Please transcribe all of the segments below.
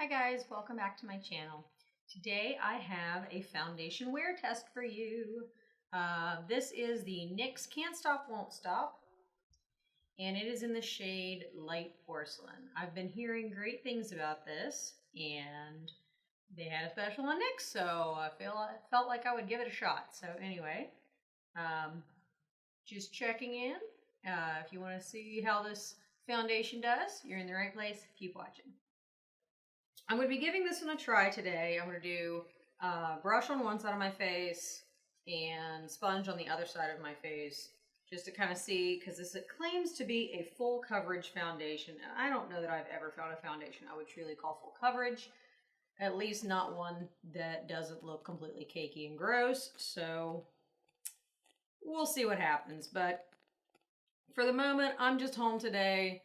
Hi guys, welcome back to my channel. Today I have a foundation wear test for you. This is the NYX Can't Stop Won't Stop, and it is in the shade Light Porcelain. I've been hearing great things about this, and they had a special on NYX, so I felt like I would give it a shot. So anyway, just checking in. If you want to see how this foundation does, you're in the right place. Keep watching. I'm going to be giving this one a try today. I'm going to do brush on one side of my face and sponge on the other side of my face just to kind of see, because it claims to be a full coverage foundation, and I don't know that I've ever found a foundation I would truly call full coverage, at least not one that doesn't look completely cakey and gross, so we'll see what happens. But for the moment, I'm just home today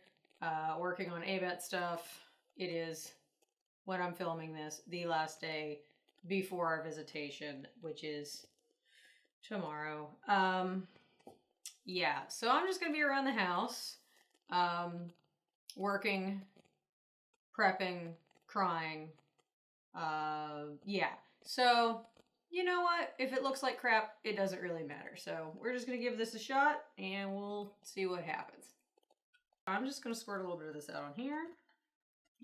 working on ABET stuff. It is, when I'm filming this, the last day before our visitation, which is tomorrow. Yeah, so I'm just going to be around the house, working, prepping, crying. Yeah, so you know what? If it looks like crap, it doesn't really matter. So we're just going to give this a shot and we'll see what happens. I'm just going to squirt a little bit of this out on here.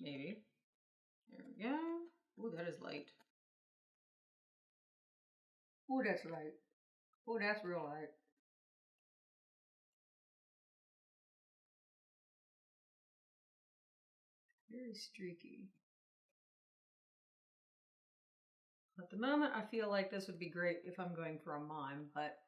Maybe. There we go. Ooh, that is light. Ooh, that's light. Ooh, that's real light. Very streaky. At the moment, I feel like this would be great if I'm going for a mime, but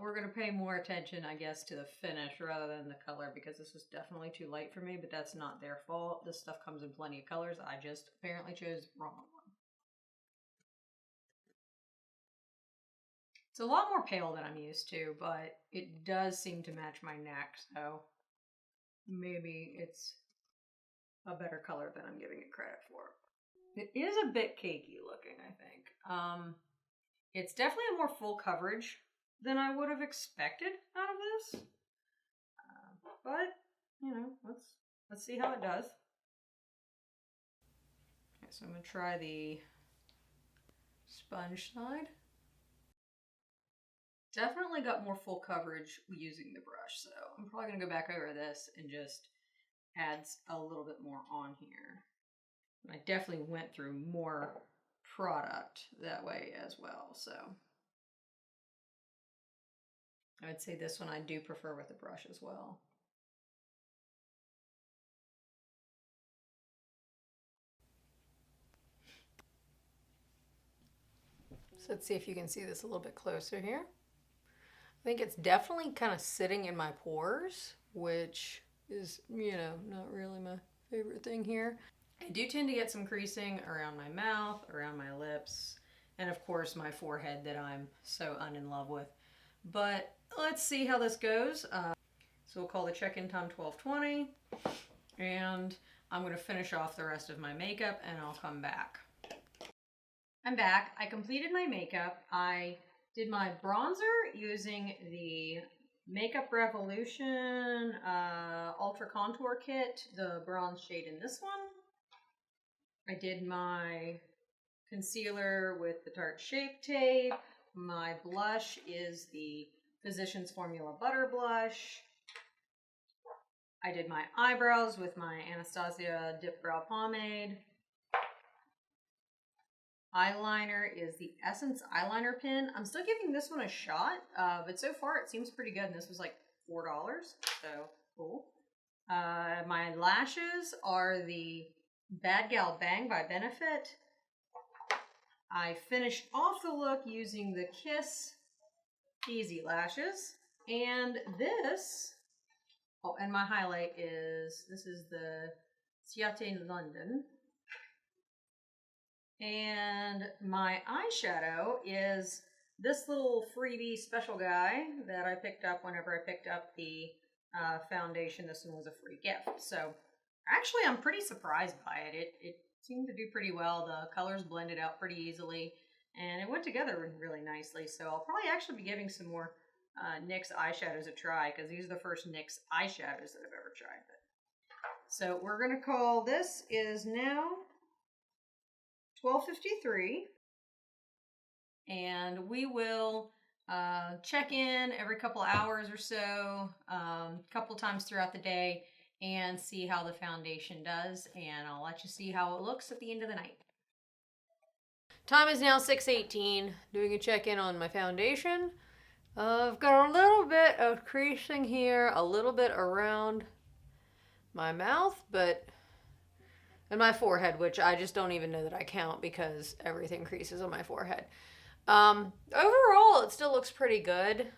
we're going to pay more attention, I guess, to the finish rather than the color, because this is definitely too light for me, but that's not their fault. This stuff comes in plenty of colors. I just apparently chose the wrong one. It's a lot more pale than I'm used to, but it does seem to match my neck, so maybe it's a better color than I'm giving it credit for. It is a bit cakey looking, I think. It's definitely a more full coverage than I would have expected out of this. But, you know, let's see how it does. Okay, so I'm going to try the sponge side. Definitely got more full coverage using the brush, so I'm probably going to go back over this and just add a little bit more on here. I definitely went through more product that way as well, so I would say this one I do prefer with the brush as well. So let's see if you can see this a little bit closer here. I think it's definitely kind of sitting in my pores, which is, you know, not really my favorite thing here. I do tend to get some creasing around my mouth, around my lips, and of course my forehead that I'm so in love with. But let's see how this goes. So we'll call the check-in time 12:20, and I'm going to finish off the rest of my makeup and I'll come back. I'm back. I completed my makeup. I did my bronzer using the Makeup Revolution Ultra Contour Kit, the bronze shade in this one. I did my concealer with the Tarte Shape Tape. My blush is the Physicians Formula Butter Blush. I did my eyebrows with my Anastasia Dip Brow Pomade. Eyeliner is the Essence Eyeliner Pen. I'm still giving this one a shot, but so far it seems pretty good, and this was like $4, so cool. My lashes are the Bad Gal Bang by Benefit. I finished off the look using the Kiss Easy Lashes, and this, oh, and my highlight is, this is the Ciate London. And my eyeshadow is this little freebie special guy that I picked up whenever I picked up the foundation. This one was a free gift. So actually I'm pretty surprised by it. It seemed to do pretty well. The colors blended out pretty easily and it went together really nicely. So I'll probably actually be giving some more NYX eyeshadows a try, because these are the first NYX eyeshadows that I've ever tried. So we're going to call this is now 12:53. And we will check in every couple hours or so, a couple times throughout the day, and see how the foundation does. And I'll let you see how it looks at the end of the night. Time is now 6:18. Doing a check-in on my foundation. I've got a little bit of creasing here, a little bit around my mouth, and my forehead, which I just don't even know that I count because everything creases on my forehead. Overall, it still looks pretty good.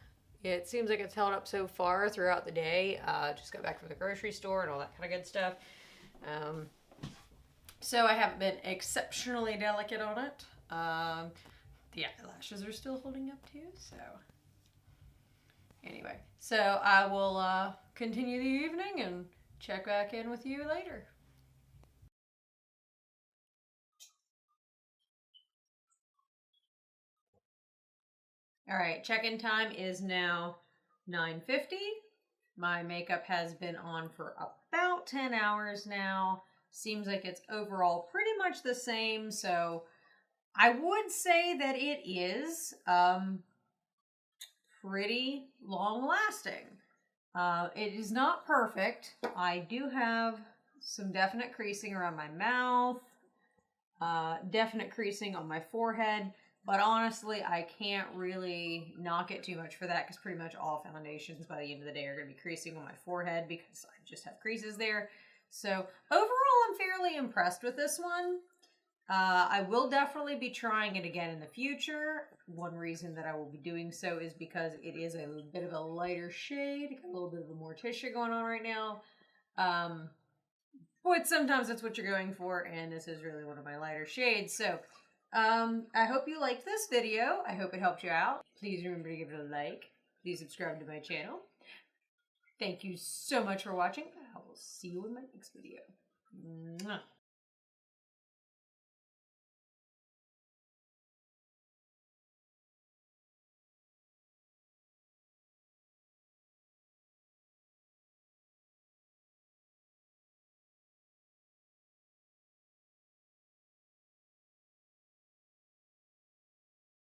It seems like it's held up so far throughout the day. Just got back from the grocery store and all that kind of good stuff. So I haven't been exceptionally delicate on it. The eyelashes are still holding up too, so anyway. So I will continue the evening and check back in with you later. All right, check-in time is now 9:50. My makeup has been on for about 10 hours now. Seems like it's overall pretty much the same, so I would say that it is pretty long-lasting. It is not perfect. I do have some definite creasing around my mouth, definite creasing on my forehead. But honestly, I can't really knock it too much for that because pretty much all foundations by the end of the day are going to be creasing on my forehead because I just have creases there. So overall, I'm fairly impressed with this one. I will definitely be trying it again in the future. One reason that I will be doing so is because it is a bit of a lighter shade. Got a little bit of a Morticia going on right now. But sometimes that's what you're going for, and this is really one of my lighter shades. So I hope you liked this video. I hope it helped you out. Please remember to give it a like. Please subscribe to my channel. Thank you so much for watching. I will see you in my next video. Mwah.